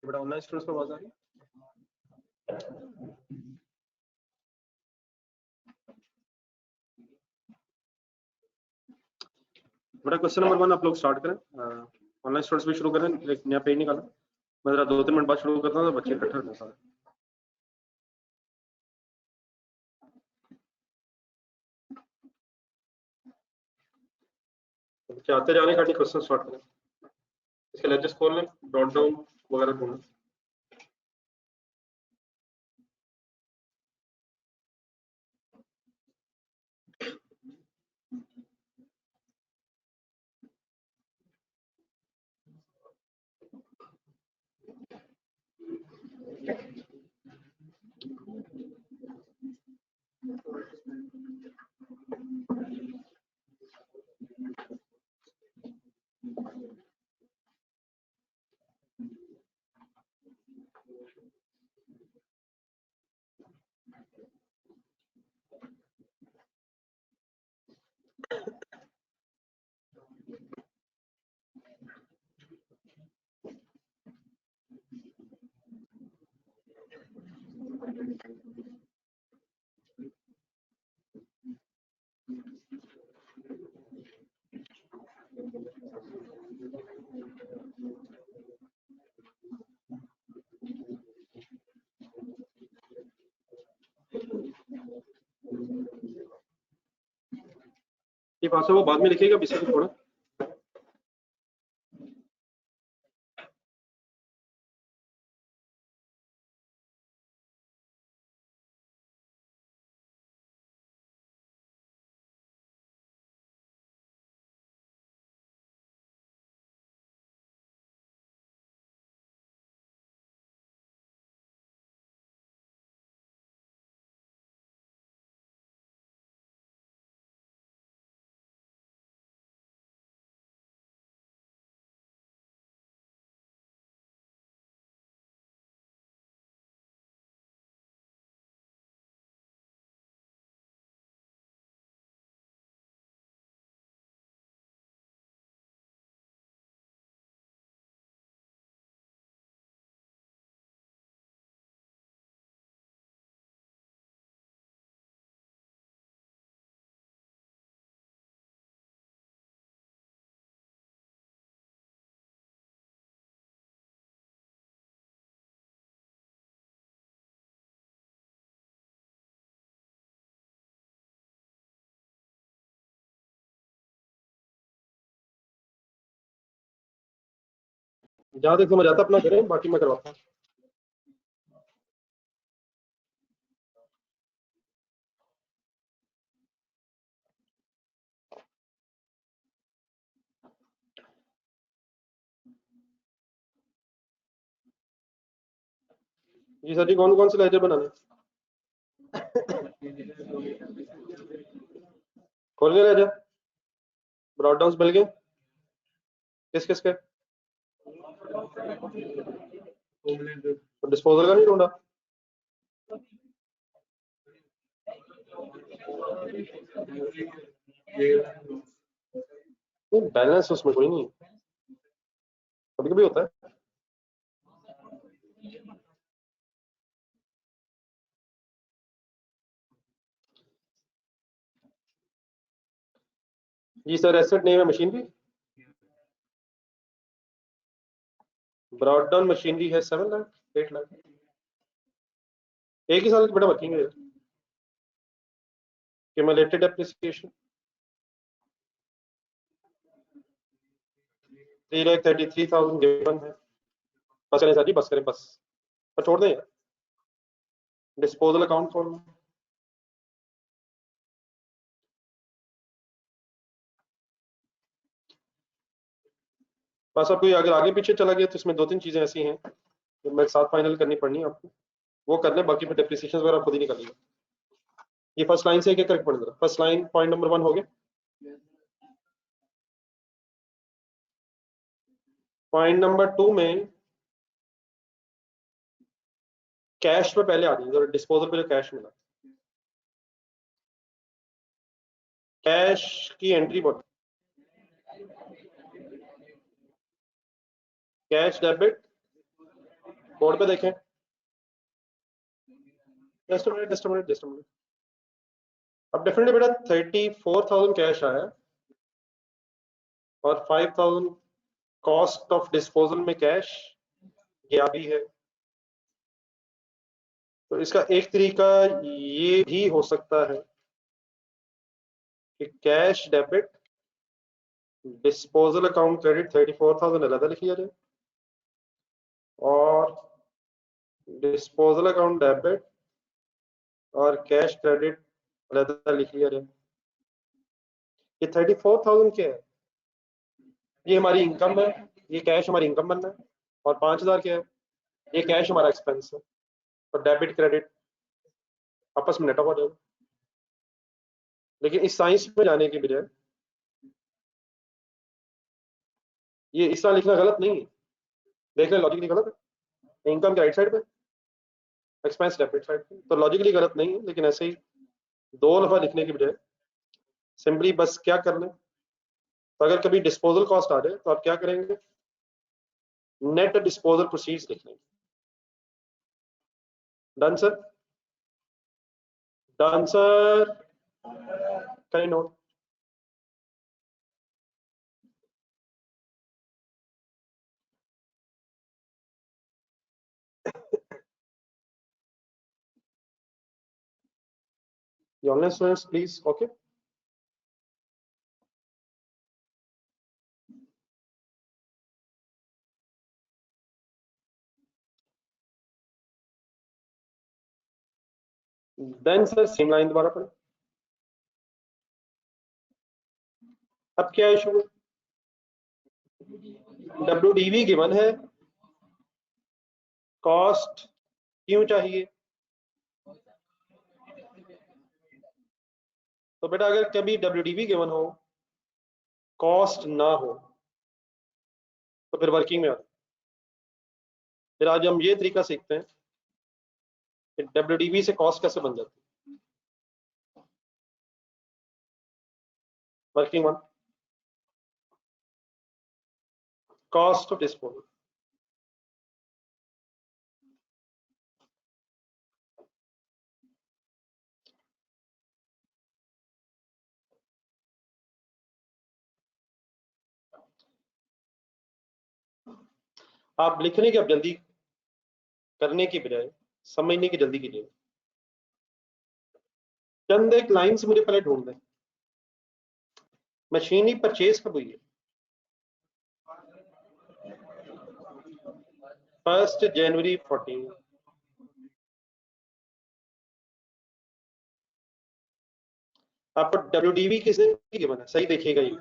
बड़ा online students पर आवाज आ रही है। बड़ा क्वेश्चन नंबर 1 आप लोग स्टार्ट करें। ऑनलाइन स्टूडेंट्स भी शुरू करें, एक नया पेज निकाला। मैं जरा 2-3 मिनट बाद शुरू करता हूँ तो बच्चे इकट्ठे होते हैं सारे। बच्चे आते जाने का क्वेश्चन स्टार्ट करें। इसके लेक्चर्स खोल लें, ड्रॉप डाउन वगैरह ढूंढें। ये पास है वो बाद में लिखेगा बेसिकली थोड़ा। जहाँ तक समझ आता अपना करें, बाकी मैं करवाता हूँ। जी सर जी, कौन कौन से लेक्चर बनाने? खोल गए लेक्चर, ब्रॉड डाउन मिल गए? किस किस के? डिस्पोजल का नहीं ढूंढा? बैलेंस उसमें कोई नहीं, कभी कभी होता है। जी सर, एसेट नेम है मशीन की। ब्रॉड डाउन मशीनरी है 7 लाख 8 लाख, एक ही साल की बेटा वर्किंग है। क्यूमुलेटेड एप्रिसिएशन 3,33,000 गिवन है। बस करें सर जी, बस करें बस, पर छोड़ दें यार। डिस्पोजल अकाउंट खोलना, बस। अब कोई अगर आगे पीछे चला गया तो इसमें 2-3 चीजें ऐसी हैं जो मैं साथ फाइनल करनी पड़नी है आपको, वो कर लें, बाकी फिर डेप्रिसिएशन वगैरह खुद ही निकालिए। ये फर्स्ट लाइन से एक एक करके पढ़ जरा। फर्स्ट लाइन पॉइंट नंबर 1 हो गया। पॉइंट नंबर 2 में कैश पे पहले आ जाइए, डिस्पोजल पे जो कैश मिला, कैश की एंट्री बोल, कैश डेबिट बोर्ड पे देखें, जस्ट मिनट। अब डेफिनेटली बेटा 34,000 कैश आया और 5,000 कॉस्ट ऑफ डिस्पोजल में कैश गया भी है। तो इसका एक तरीका ये भी हो सकता है कि cash debit disposal account credit 34,000 अलग लिख लिया जाए और डिस्पोजल अकाउंट डेबिट और कैश क्रेडिट अलग लिख लिया जाए। ये 34,000 क्या है? ये हमारी इनकम है, ये कैश हमारी इनकम बनना है। और 5,000 क्या है? ये कैश हमारा एक्सपेंस है। और डेबिट क्रेडिट आपस में नेट ऑफ हो जाएगा। लेकिन इस साइंस में जाने के बजाय ये इस तरह लिखना गलत नहीं है। देख ले लॉजिकली गलत है, इनकम के राइट साइड पे, एक्सपेंस डेबिट साइड पे, तो लॉजिकली गलत नहीं है। लेकिन ऐसे ही दो दफा लिखने के बजाय सिंपली बस क्या कर लें, तो अगर कभी डिस्पोजल कॉस्ट आ जाए तो आप क्या करेंगे, नेट डिस्पोजल प्रोसीड्स लिख लेंगे। डन सर, डन सर, करें note. Online students please, okay. Then sir same line दोबारा पढ़े। अब क्या इशू है, WDV गिवन है, कॉस्ट क्यों चाहिए? तो बेटा अगर कभी WDV गिवन हो, कॉस्ट ना हो, तो फिर वर्किंग में आता। फिर आज हम ये तरीका सीखते हैं कि WDV से कॉस्ट कैसे बन जाती है। Working one, cost of disposal. आप लिखने की अब जल्दी करने की बजाय समझने की जल्दी कीजिए। चंद एक लाइन से मुझे पहले ढूंढ दें, मशीनरी परचेज कब हुई है? 1 जनवरी 14। आपको WDV किस दिन की गिवन है? सही देखिएगा ये,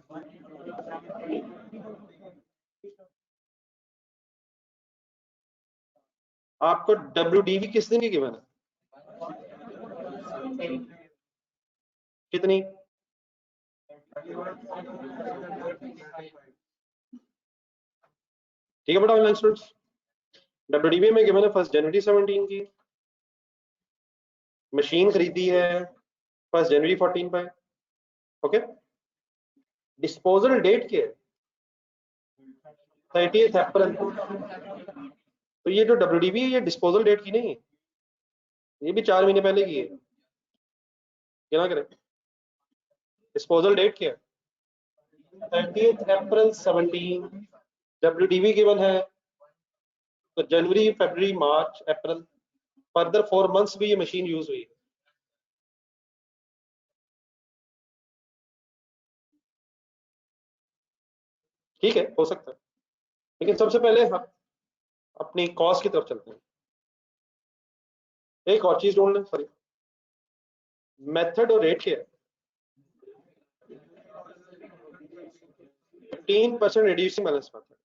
आपको WDV किस दिन की गिवन है? कितनी? ठीक है बेटा ऑनलाइन स्टूडेंट्स, WDV में गिवन है 1 जनवरी 17 की, मशीन खरीदी है 1 जनवरी 14 पे, ओके। डिस्पोजल डेट क्या है? 30 अप्रैल। तो ये जो WDV है ये डिस्पोजल डेट की नहीं है, ये भी 4 महीने पहले की है। क्या ना करें, डिस्पोजल डेट क्या है? 30 अप्रैल 17। WDV गिवन है तो जनवरी फरवरी मार्च अप्रैल, फर्दर 4 मंथ्स भी ये मशीन यूज हुई है। ठीक है, हो सकता है, लेकिन सबसे पहले हम अपनी कॉस्ट की तरफ चलते हैं। एक और चीज ढूंढ लें, सॉरी, मेथड और रेट क्या है? 15% reducing balance method.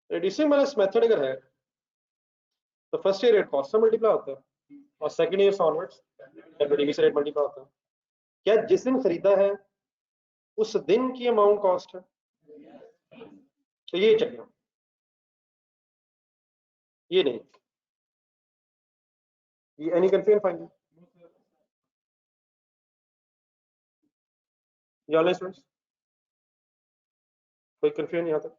Reducing balance method अगर है तो फर्स्ट ईयर रेट कॉस्ट से मल्टीप्लाई होता है और सेकंड ईयर ऑनवर्ड्स WDV से रेट मल्टीप्लाई होता है। क्या जिस दिन खरीदा है उस दिन की अमाउंट कॉस्ट है? तो ये चाहिए, ये नहीं, ये एनी कंफ्यूजन फाइंडिंग? ये ऑनलाइन स्टूडेंट्स कोई कंफ्यूजन यहाँ तक?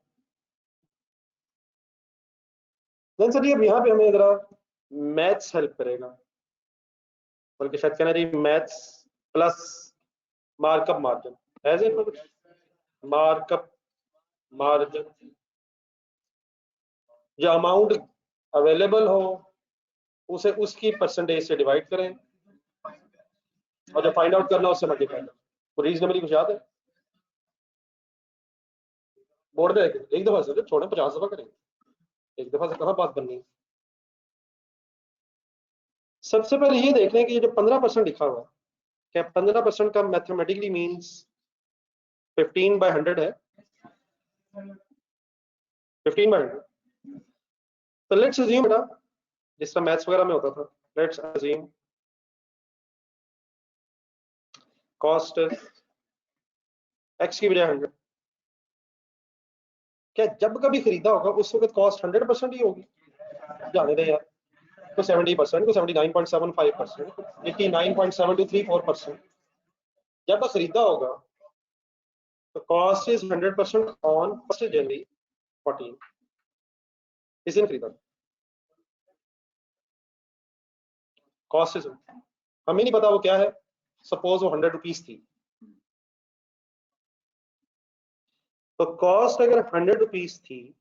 देन सर अब यहाँ पे हमें जरा मैथ्स हेल्प करेगा, बल्कि शायद कहना चाहिए maths plus markup margin, as in markup margin, जो अमाउंट अवेलेबल हो उसे उसकी परसेंटेज से डिवाइड करें और जो फाइंड आउट करना उससे मल्टीप्लाई करें। तो रीजनेबली कुछ याद है? बोर्ड में एक दफा से छोड़े 50 दफा करेंगे, एक दफा से कहाँ बात बननी है। सबसे पहले ये देख लें कि ये जो 15% लिखा हुआ है, क्या 15% का मैथमेटिकली मींस 15/100 है? 15/100। तो लेट्स अज्यूम बेटा, जिस तरह मैथ्स वगैरह में होता था, लेट्स अज्यूम कॉस्ट x की बजाय 100। क्या जब कभी खरीदा होगा उस वक्त कॉस्ट 100% ही होगी? जाने दे यार, तो 70%, को 79.75%, 89.7234%। जब खरीदा होगा तो कॉस्ट इज 100% ऑन 1 जनवरी 14, इस दिन खरीदा। कॉस्ट इज, हमें नहीं पता वो क्या है, सपोज वो 100 रुपीज थी, तो कॉस्ट अगर 100 रुपीज थी,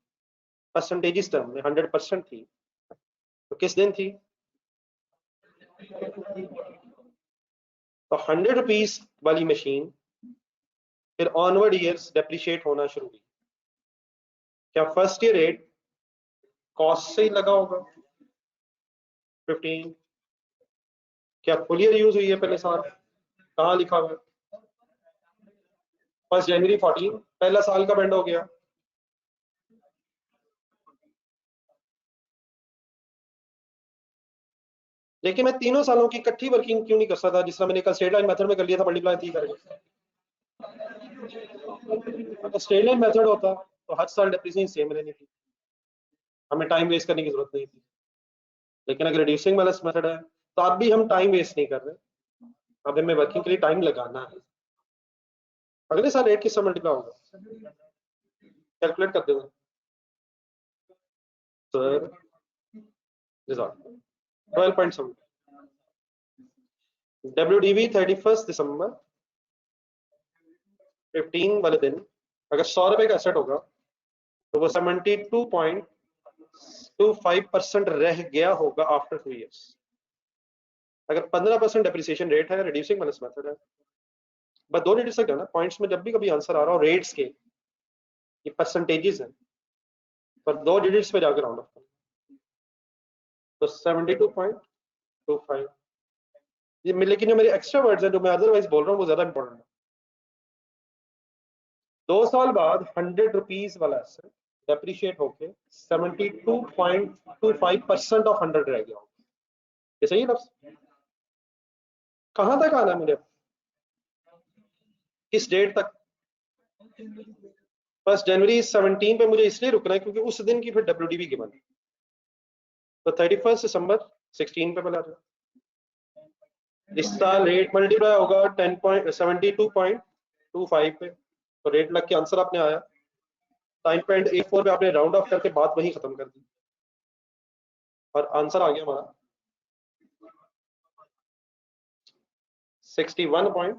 परसेंटेज टर्म में 100% थी, तो किस दिन थी? तो 100 रुपीज वाली मशीन फिर ऑनवर्ड ईयर्स डेप्रिशिएट होना शुरू हुई। क्या फर्स्ट ईयर रेट कॉस्ट से ही लगा होगा 15? क्या फुल ईयर यूज हुई है पहले साल? कहाँ लिखा हुआ है? 1 जनवरी 14 पहला साल का बैंड हो गया। लेकिन मैं तीनों सालों की इकट्ठी वर्किंग क्यों नहीं कर सकता, जिस तरह मैंने कल स्ट्रेट लाइन मेथड में कर लिया था, मल्टीप्लाई थी करके। अगर स्ट्रेट लाइन मेथड होता तो हर साल डेप्रिसिएशन सेम रहनी थी, हमें टाइम वेस्ट करने की जरूरत नहीं थी। लेकिन अगर रिड्यूसिंग बैलेंस मेथड है तो अब भी हम टाइम वेस्ट नहीं कर रहे, अब हमें वर्किंग के लिए टाइम लगाना है। अगले साल 8 किससे मल्टीप्लाई होगा? कैलकुलेट कर देंगे सर। रिजल्ट 12.7 WDV 31 दिसंबर 15 वाले दिन अगर 100 रुपए का एसेट होगा तो वो 72.25% रह गया होगा आफ्टर 2 इयर्स। अगर 15% डेप्रिसिएशन रेट है, रिड्यूसिंग बैलेंस मेथड है, बस 2 डिजिट तक जाना पॉइंट्स में, जब भी कभी आंसर आ रहा हो रेट्स के, ये परसेंटेजेस हैं, पर 2 डिजिट्स पे जाकर राउंड ऑफ करना, तो 72.25। ये लेकिन जो मेरे एक्स्ट्रा वर्ड्स हैं जो मैं अदरवाइज बोल रहा हूँ वो ज्यादा इंपॉर्टेंट है। 2 साल बाद 100 रुपीज वाला एसेट डेप्रिशिएट होके 72.25% ऑफ 100 रह गया होगा। ये सही है लफ्ज? कहां तक आना है मुझे, किस डेट तक? 1 जनवरी 17 पे मुझे इसलिए रुकना है क्योंकि उस दिन की फिर WDV गिवन है, तो 31 दिसंबर 16 पे मिला था। इस साल रेट मल्टीप्लाई होगा 10.72.25 पे, तो रेट लग के आंसर आपने आया 9.84 पे, आपने राउंड ऑफ करके बात वही खत्म कर दी और आंसर आ गया हमारा 61.41।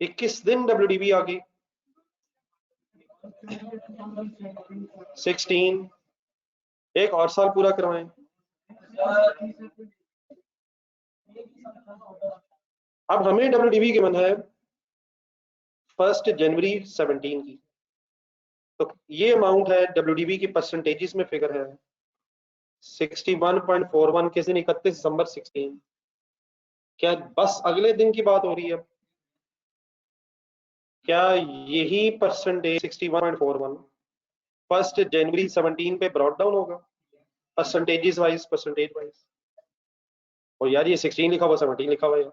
21 दिन WDV आ गई 16, एक और साल पूरा करवाएं। अब हमें WDV गिवन है 1 जनवरी 17 की, तो ये अमाउंट है WDV की परसेंटेजेस में फिगर है 61.41 किस दिन? 31 दिसंबर 16। क्या बस अगले दिन की बात हो रही है? क्या यही परसेंटेज 61.41 1 जनवरी 17 पे ब्रॉट डाउन होगा परसेंटेजेस वाइज, परसेंटेज वाइज? और यार ये 16 लिखा हुआ 17 लिखा हुआ है,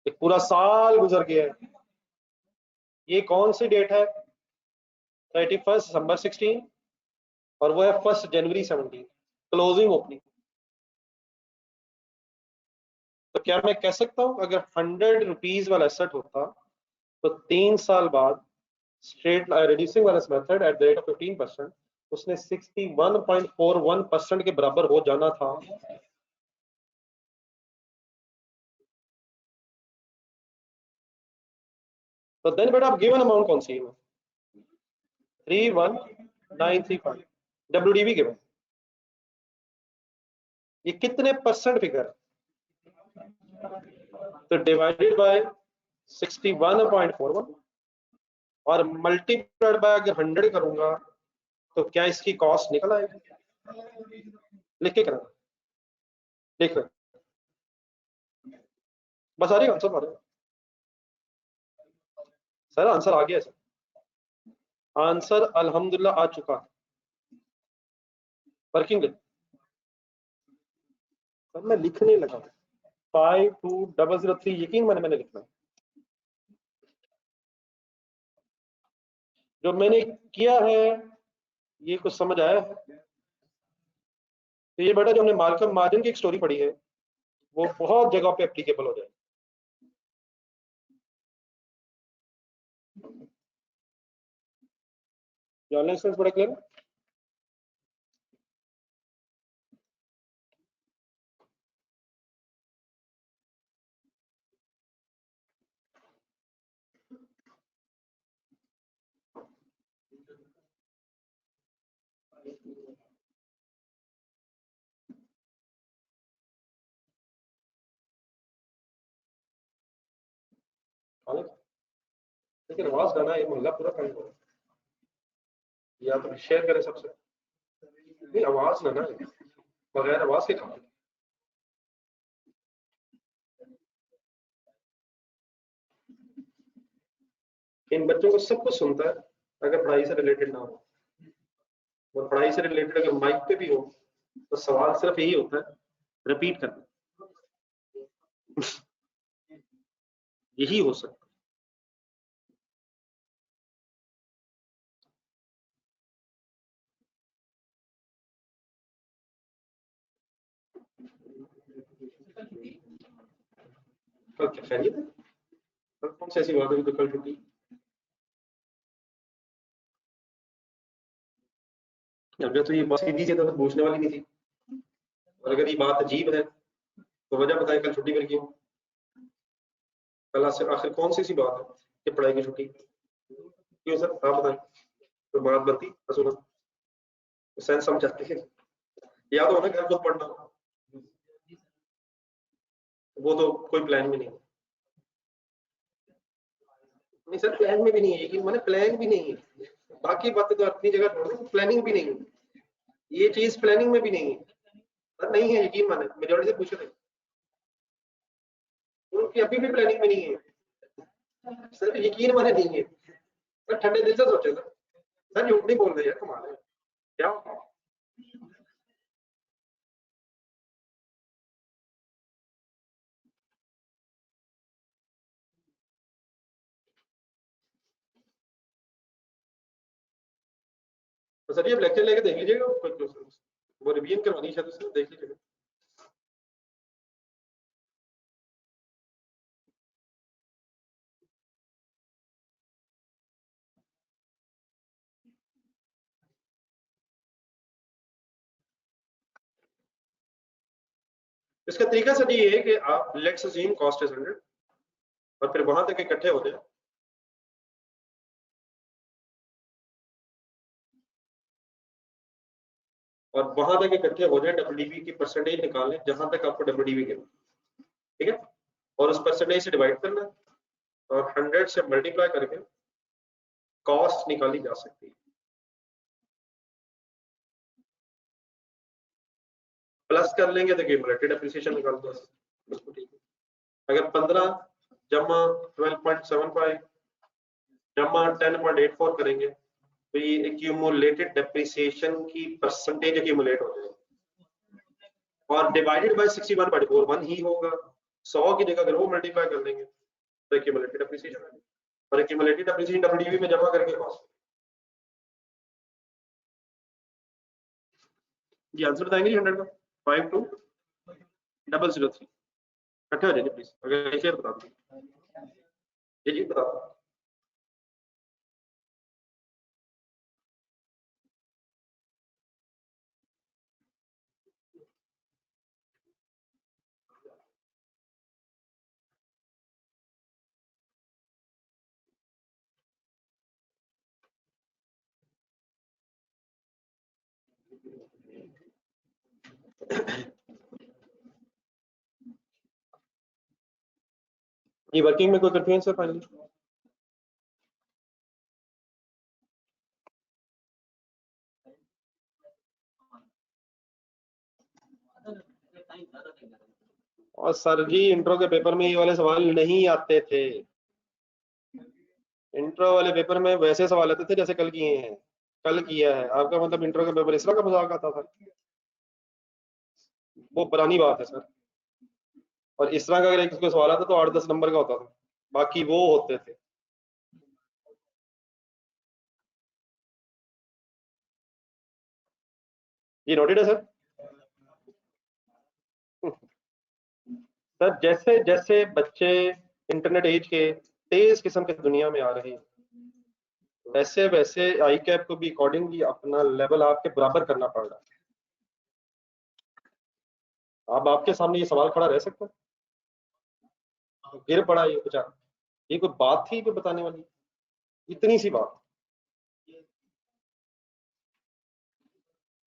एक पूरा साल गुजर गया है। ये कौन सी डेट है? 31 दिसंबर 16 और वो है 1 जनवरी 17, क्लोजिंग ओपनिंग। तो क्या मैं कह सकता हूं अगर 100 रुपीज वाला एसेट होता तो 3 साल बाद straight reducing balance method at the rate of 15% उसने 61.41% के बराबर हो जाना था। तो देन बेटा आप गिवन अमाउंट कौन सी है? 31935 WDV गिवन। ये कितने परसेंट फिगर? तो डिवाइडेड बाय 61.41 और मल्टीप्लाइड बाय अगर 100 करूंगा तो क्या इसकी कॉस्ट निकल आएगी? लिख के करना, लिख बस आ रही आंसर आ रहा है सर, आंसर आ गया सर, आंसर अल्हम्दुलिल्लाह आ चुका है। वर्किंग सर मैं लिखने लगा 52003 यकीन मैंने लिखना है। जो मैंने किया है ये कुछ समझ आया है? तो ये बेटा जो हमने मार्कअप मार्जिन की एक स्टोरी पढ़ी है वो बहुत जगह पे एप्लीकेबल हो जाए। ऑनलाइन बड़ा क्लियर है? लेकिन आवाज गाना ये मोहल्ला पूरा काम हो या तो शेयर करें सबसे, नहीं आवाज ना बगैर आवाज के काम। इन बच्चों को सब कुछ सुनता है अगर पढ़ाई से रिलेटेड ना हो, और पढ़ाई से रिलेटेड अगर माइक पे भी हो तो सवाल सिर्फ यही होता है रिपीट करना, यही हो सकता है। क्या खैरियत है? कौन सी ऐसी बात है तो कल छुट्टी? अगर तो ये बात सीधी सी तो पूछने वाली नहीं थी, और अगर ये बात अजीब है तो वजह बताए कल छुट्टी कर क्यों? कल आखिर कौन सी बात है कि पढ़ाई की छुट्टी क्यों सर? आप बताएं तो बात बनती सुनो, सेंस समझाते हैं, याद हो ना घर खुद पढ़ना, वो तो कोई प्लान भी नहीं। नहीं सर प्लान में भी नहीं है, मैंने प्लान भी नहीं है, बाकी बातें तो अपनी जगह छोड़, प्लानिंग भी नहीं है, ये चीज प्लानिंग में भी नहीं है सर, नहीं है यकीन माने, मेजोरिटी से पूछे थे उनकी अभी भी प्लानिंग में नहीं है सर, यकीन माने नहीं है सर, ठंडे दिल से सोचे सर झूठ नहीं बोल रहे यार, कमाल है क्या। तो सर ये लेक्चर लेके देख लीजिएगा, वो रिवीजन करवानी शायद उसने, देख लीजिएगा। इसका तरीका सर ये है कि आप लेट्स अज्यूम कॉस्ट इज 100 और फिर वहां तक इकट्ठे हो जाए, और वहां तक इकट्ठे हो जाए डब्ल्यूडीवी की परसेंटेज निकाल लें जहां तक आपको डब्ल्यूडीवी गिवन, ठीक है, और उस परसेंटेज से डिवाइड करना और 100 से मल्टीप्लाई करके कॉस्ट निकाली जा सकती है। प्लस कर लेंगे तो क्यूमुलेटेड एप्रिसिएशन निकाल दो, ठीक है। अगर 15 जमा 12.75 जमा 10.84 करेंगे तो ये एक्यूमुलेटेड डेप्रिसिएशन की परसेंटेज एक्यूमुलेट हो जाएगी, और डिवाइडेड बाय 61.4 1 ही होगा, 100 की जगह अगर वो मल्टीप्लाई कर देंगे तो एक्यूमुलेटेड डेप्रिसिएशन आएगी, और एक्यूमुलेटेड डेप्रिसिएशन डब्ल्यूडीवी में जमा करके कॉस्ट। जी आंसर बताएंगे 100 का 52003। इकट्ठे हो जाइए प्लीज, अगर लिखे तो बता दो। जी बता दो। ये वर्किंग में कोई कंफ्यूजन है फाइनली? और सर जी इंट्रो के पेपर में ये वाले सवाल नहीं आते थे। इंट्रो वाले पेपर में वैसे सवाल आते थे जैसे कल किए हैं, कल किया है। आपका मतलब इंट्रो का पेपर इस तरह का मजाक आता था? वो पुरानी बात है सर। और इस तरह का अगर एक सवाल आता तो 8-10 नंबर का होता था, बाकी वो होते थे। ये नोटेड है सर। सर जैसे जैसे बच्चे इंटरनेट एज के तेज किस्म के दुनिया में आ रहे हैं, वैसे वैसे आई कैप को भी अकॉर्डिंगली अपना लेवल आपके बराबर करना पड़ रहा है। अब आपके सामने ये सवाल खड़ा रह सकता है? गिर पड़ा ये बेचारा, ये कोई बात थी कोई बताने वाली? इतनी सी बात।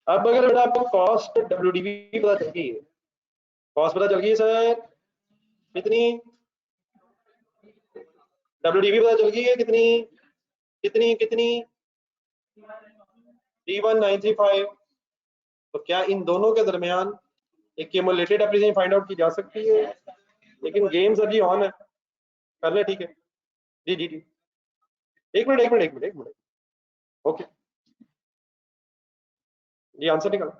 अब अगर बेटा आपको कॉस्ट डब्ल्यूडीवी पता चल गई है, कॉस्ट पता चल गई है सर कितनी? डब्ल्यूडीवी पता चल गई है कितनी? कितनी कितनी? 31935। तो क्या इन दोनों के दरमियान एक क्यूमुलेटेड एप्लीकेशन फाइंड आउट की जा सकती है? लेकिन गेम्स अभी ऑन है, कर ले ठीक है। जी जी जी, एक मिनट एक मिनट एक मिनट एक मिनट। ओके जी, आंसर निकाल।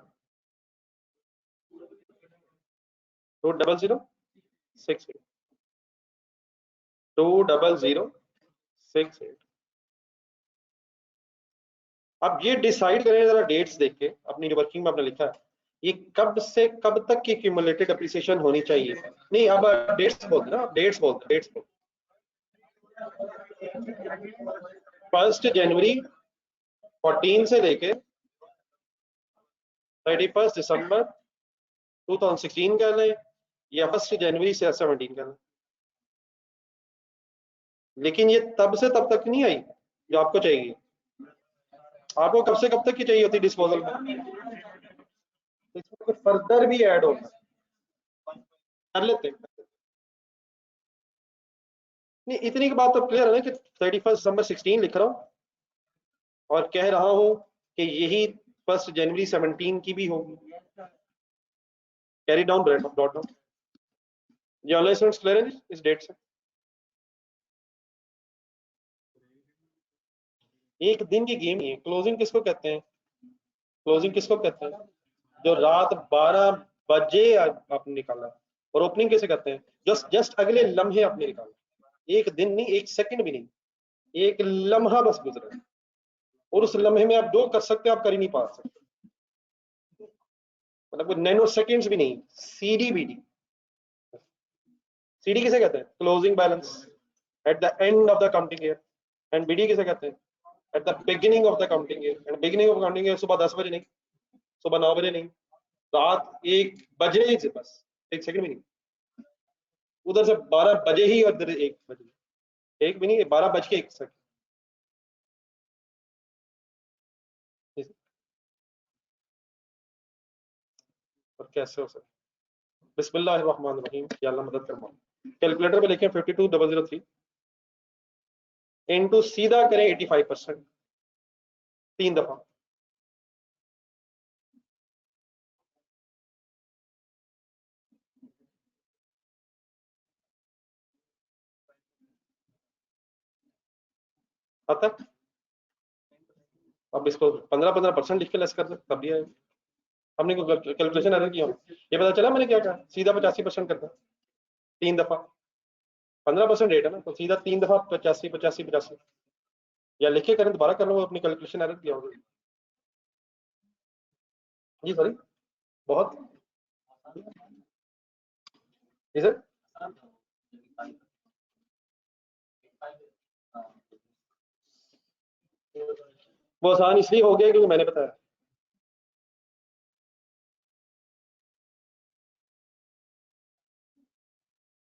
2006। 2006। अब ये डिसाइड करें जरा डेट्स देख के, अपनी जो वर्किंग में आपने लिखा है, ये कब से कब तक की क्यूमुलेटेड अप्रिसिएशन होनी चाहिए? नहीं अब डेट्स बोलते ना, डेट्स बोलते, डेट्स बोलते। 1 जनवरी 14 से लेके 31 दिसंबर 2016 कह लें, या 1 जनवरी से 17 कह लें। लेकिन ये तब से तब तक नहीं आई जो आपको चाहिए। आपको कब से कब तक की चाहिए होती डिस्पोजल में? इसमें कुछ फर्दर भी ऐड होगा, कर लेते हैं। नहीं इतनी की बात तो क्लियर है ना कि 31 दिसंबर 16 लिख रहा हूँ और कह रहा हूँ कि यही 1 जनवरी 17 की भी होगी। Carry down dot down. ये ऑनलाइन स्टूडेंट्स क्लियर है इस डेट से? एक दिन की गेम ही है। क्लोजिंग किसको कहते हैं? क्लोजिंग किसको कहते हैं? जो रात 12 बजे आपने निकाला। और ओपनिंग किसे कहते हैं? जस्ट जस्ट अगले लम्हे आपने निकाला, एक दिन नहीं, एक सेकंड भी नहीं, एक लम्हा बस गुजरा। और उस लम्हे में आप जो कर सकते हैं आप कर ही नहीं पा सकते, मतलब नैनो सेकंड्स भी नहीं। सीडीबीडी, सीडी किसे कहते हैं? Closing balance at the end of the counting year. And BD किसे कहते हैं? At the beginning of the counting year. And beginning of counting year सुबह 10 बजे नहीं, सुबह 9 बजे नहीं, रात 1 बजे ही से, बस एक सेकंड भी नहीं। उधर से 12 बजे ही और इधर 1 बजे, एक भी नहीं, 12 बज के 1 सेकंड। और कैसे हो सकता? बिस्मिल्लाहिर्रहमानिर्रहीम, या अल्लाह मदद फरमा। कैलकुलेटर पे लिखें 52003 इनटू सीधा करें 85%, 3 दफा। आता है? अब इसको 15-15% लिख के लेस कर दे तब भी आएगा। हमने कैलकुलेशन एरर किया, ये पता चला मैंने क्या कहा, सीधा 85% करता, 3 दफा। 15% रेट है ना, तो सीधा 3 दफा 85 85 85। या लिखे करें, दोबारा कर लो, अपनी कैलकुलेशन एरर किया होगा। जी सॉरी, बहुत। जी सर, वो आसान इसलिए हो गया क्योंकि मैंने बताया।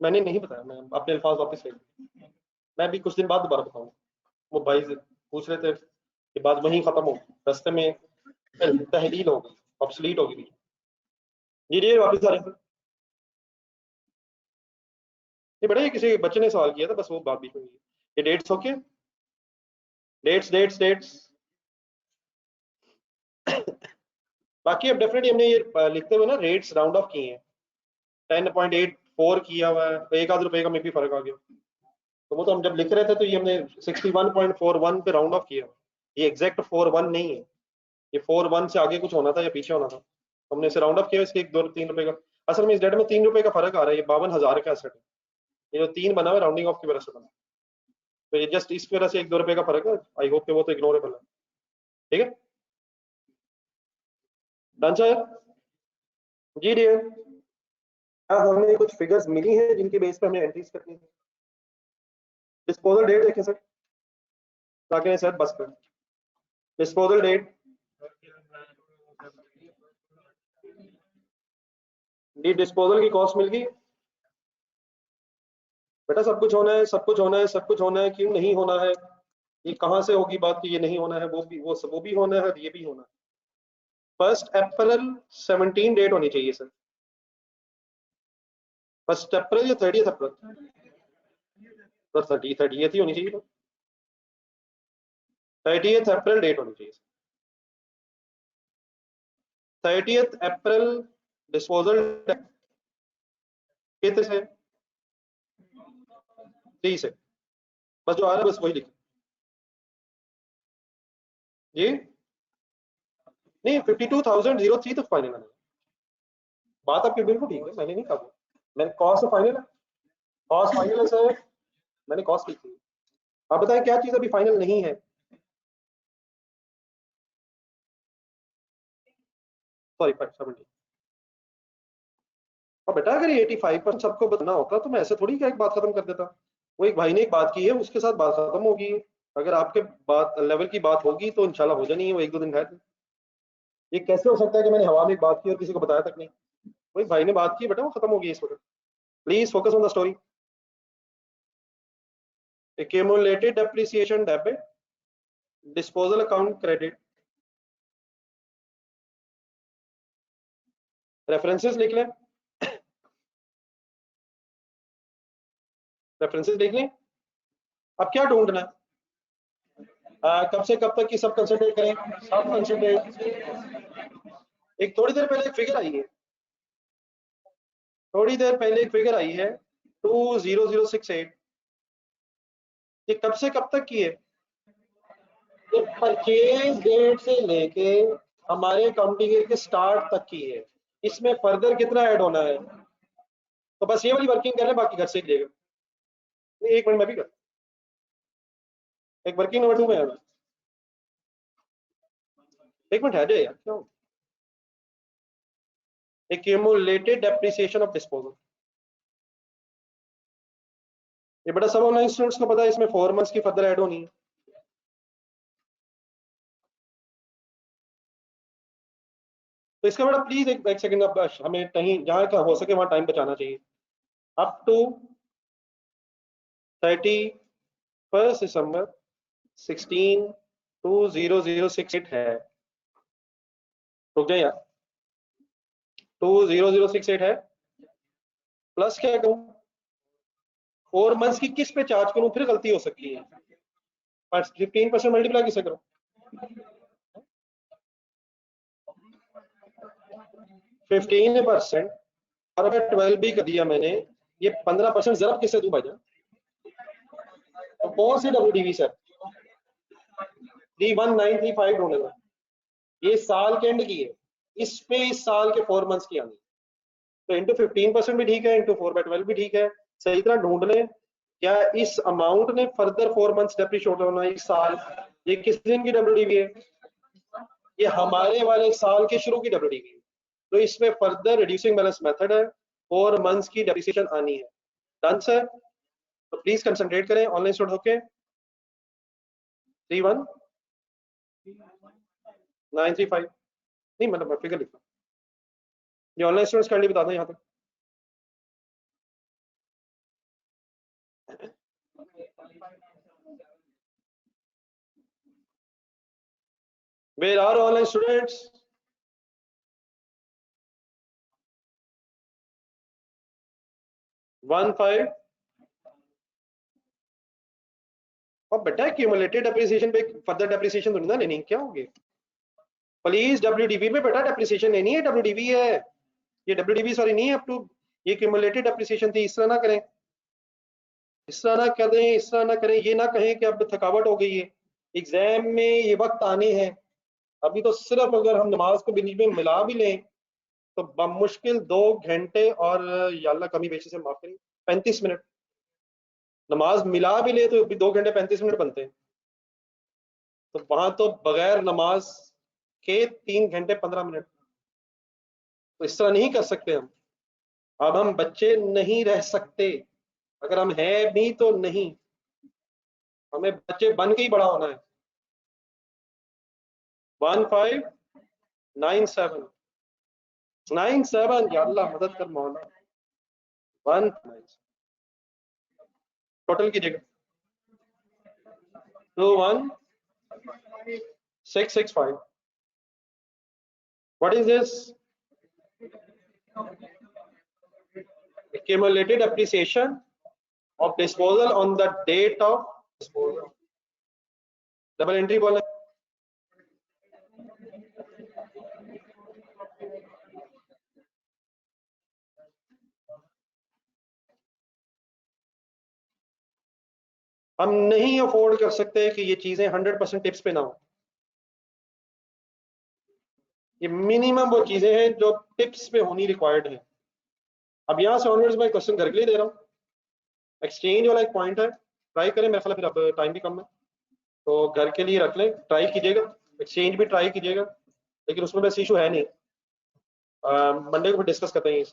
मैंने नहीं बताया, मैं अपने अल्फाज वापस ले लूं। मैं भी कुछ दिन बाद दोबारा बताऊँ। वो भाई से पूछ रहे थे कि बात वहीं खत्म हो, रास्ते में तहलील हो गई, ऑब्सलीट हो गई। ये वापस आ रहे थे। ये बड़ा ही किसी बच्चे ने सवाल किया था, बस वो बात भी हुई। ये dates okay, dates dates dates. बाकी अब डेफिनेटली हमने ये लिखते हुए ना रेट्स राउंड ऑफ किए हैं। 10.84 किया हुआ है, तो एक आध रुपए का में भी फर्क आ गया। तो वो तो हम जब लिख रहे थे तो ये हमने 61.41 पे राउंड ऑफ किया। ये एग्जैक्ट 41 नहीं है, ये 41 से आगे कुछ होना था या पीछे होना था, तो हमने इसे राउंड ऑफ किया। इसके 1 2 3 रुपए का, असल में इस डेट में 3 रुपए का फर्क आ रहा है। ये 52,000 का एसेट है, ये जो 3 बना हुआ राउंडिंग ऑफ की वजह से बना, तो ये जस्ट इस वजह से 1 2 रुपए का फर्क है। आई होप कि वो तो इग्नोरेबल है। ठीक है, डन सर। जी डियर, अब हमें कुछ फिगर्स मिली हैं जिनके बेस पे हमें एंट्रीज करनी है। डिस्पोजल डेट देखें सर, ताकि सर बस कर डिस्पोजल डेट। डी डिस्पोजल की कॉस्ट मिल गई बेटा। सब कुछ होना है, सब कुछ होना है, सब कुछ होना है, क्यों नहीं होना है? ये कहां से होगी बात कि ये नहीं होना है? वो भी होना है, ये भी होना है। 1 अप्रैल 17 डेट होनी चाहिए सर। 1 अप्रैल या 30 अप्रैल? सर 30 ही होनी चाहिए। तो 30 अप्रैल डेट होनी चाहिए। 30 अप्रैल डिस्पोजल कितने से? 30 से। बस जो आ रहा है बस वही लिखो जी। नहीं, 52,003 तक फाइनल है। बात आपकी बिल्कुल ठीक है, मैंने नहीं कहा। मैंने कॉस्ट फाइनल है, कॉस्ट फाइनल है सर, मैंने कॉस्ट लिखी है। आप बताएं क्या चीज अभी फाइनल नहीं है? सॉरी 70। और बेटा अगर 85% सबको बताना होता तो मैं ऐसे थोड़ी क्या एक बात खत्म कर देता। वो एक भाई ने एक बात की है, उसके साथ बात खत्म होगी। अगर आपके बात लेवल की बात होगी तो इंशाल्लाह हो जानी है वो 1 2 दिन है। ये कैसे हो सकता है कि मैंने हवा में एक बात की और किसी को बताया तक नहीं? वो एक भाई ने बात की बेटा, वो खत्म होगी इस वक्त। Please focus on the story. Accumulated depreciation debit, disposal account credit. References लिख लें, रेफरेंसेस लिख लें। अब क्या ढूंढना है? कब से कब तक की सब कंसिडर करें? सब कंसिडर। एक थोड़ी देर पहले एक फिगर आई है, थोड़ी देर पहले एक फिगर आई है 20068। ये कब से कब तक की है? ये परचेज डेट से लेके हमारे अकाउंटिंग ईयर के स्टार्ट तक की है। इसमें फर्दर कितना ऐड होना है? तो बस ये वाली वर्किंग कर रहे हैं, बाकी घर से ही लेगा। एक मिनट में भी कर, एक वर्किंग नंबर 2 में है। एक मिनट है जाए यार, क्यों? Accumulated depreciation of disposal. ये बड़ा सब ऑनलाइन स्टूडेंट्स को पता है, इसमें 4 मंथ्स की फर्दर ऐड होनी है। तो इसका बेटा प्लीज एक सेकंड, अब हमें कहीं जहां का हो सके वहां टाइम बचाना चाहिए। अप टू 31 दिसंबर 16 2006 है। रुक जाए यार, 20068 है। प्लस क्या करूं? 4 मंथ्स की किस पे चार्ज करूं? फिर गलती हो सकती है। 15% मल्टीप्लाई किसे करूं? 15% और अगर 12 भी कर दिया मैंने, ये 15% जरूर किससे दूं भाईजान? तो कौन सी WDV सर? 31935 ढूंढेगा। ये साल के एंड की है, इस पे इस साल के 4 मंथ्स की आनी। तो इंटू 15% भी ठीक है, इंटू 4/12 भी ठीक है। सही तरह ढूंढ लें क्या इस अमाउंट ने फर्दर 4 मंथ्स डेप्रिशिएट होना है इस साल। ये किस दिन की WDV है? ये हमारे वाले साल के शुरू की WDV है। तो इसमें फर्दर रिड्यूसिंग बैलेंस मेथड है, 4 मंथ्स की डेप्रिसिएशन आनी है। डन सर, तो प्लीज कंसंट्रेट करें। ऑनलाइन स्टूडेंट होके 31935 नहीं, मतलब फिगर लिखना। ये ऑनलाइन स्टूडेंट्स काइंडली बता दें यहाँ तक। Where are online students? One five. और बेटा क्यूमुलेटेड डेप्रिसिएशन पे फर्दर डेप्रिसिएशन तो नहीं ना लेनी, क्या होगी? प्लीज डब्ल्यूडीवी पे बेटा डेप्रिसिएशन लेनी है, डब्ल्यूडीवी है ये, डब्ल्यूडीवी सॉरी नहीं है अप टू, ये क्यूमुलेटेड डेप्रिसिएशन थी। इस तरह ना करें, इस तरह ना करें, इस तरह ना करें, ये ना कहें कि अब थकावट हो गई है, एग्जाम में ये वक्त आने हैं। अभी तो सिर्फ अगर हम नमाज को बीच में मिला भी लें तो बमुश्किल 2 घंटे और या अल्लाह कमी बेशी से माफ करें 35 मिनट, नमाज मिला भी ले तो 2 घंटे 35 मिनट बनते हैं। तो वहां तो बगैर नमाज के 3 घंटे 15 मिनट, तो इस तरह नहीं कर सकते हम। अब हम बच्चे नहीं रह सकते, अगर हम हैं भी तो नहीं, हमें बच्चे बन के ही बड़ा होना है। 1597 या अल्लाह मदद कर मौला। 1 टोटल कीजिएगा 21665। What is this? Accumulated appreciation of disposal on the date of disposal। Double entry बोला। हम नहीं अफोर्ड कर सकते कि ये चीजें 100% टिप्स पे ना हो। ये मिनिमम वो चीजें हैं जो टिप्स पे होनी रिक्वायर्ड है। अब यहाँ से ऑनवर्ड्स मैं क्वेश्चन घर के लिए दे रहा हूँ। एक्सचेंज वाला एक पॉइंट है, ट्राई करें, मेरे ख्याल फिर अब टाइम भी कम है तो घर के लिए रख लें, ट्राई कीजिएगा, एक्सचेंज भी ट्राई कीजिएगा, लेकिन उसमें बस इशू है नहीं, मंडे को डिस्कस करते हैं।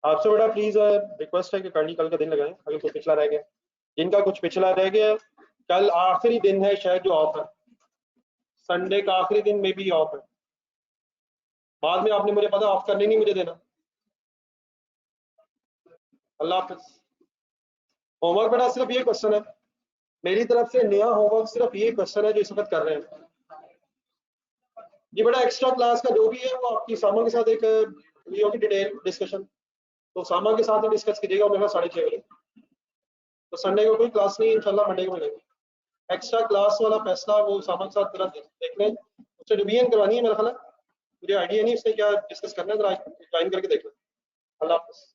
आपसे बड़ा प्लीज रिक्वेस्ट है कि कल का दिन लगाएं अगर कुछ पिछला रह गया, जिनका कुछ पिछला रह गया। कल आखिरी दिन है शायद जो ऑफ है, संडे का आखिरी दिन में भी ऑफ है। बाद में आपने मुझे पता ऑफ करने नहीं मुझे देना। अल्लाह हाफिज। होमवर्क बेटा सिर्फ ये क्वेश्चन है मेरी तरफ से, नया होमवर्क सिर्फ ये क्वेश्चन है जो इस वक्त कर रहे हैं। ये बेटा एक्स्ट्रा क्लास का जो भी है वो आपकी सामा के साथ एक वीडियो की डिटेल डिस्कशन, तो सामा के साथ ही डिस्कस कीजिएगा मेरे 6:30 बजे। तो संडे को कोई क्लास नहीं, इंशाल्लाह मंडे को मिलेगी। एक्स्ट्रा क्लास वाला फैसला वो सामा के साथ जरा देख लें, उससे रिवीजन करवानी है मेरा ख्याल, मुझे आइडिया नहीं उससे क्या डिस्कस करना है, जरा ज्वाइन करके देख लें। अल्लाह हाफिज।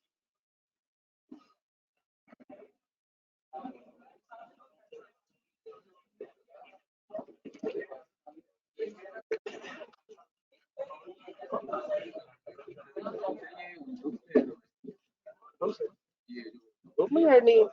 ग्रुप में ऐड नहीं है।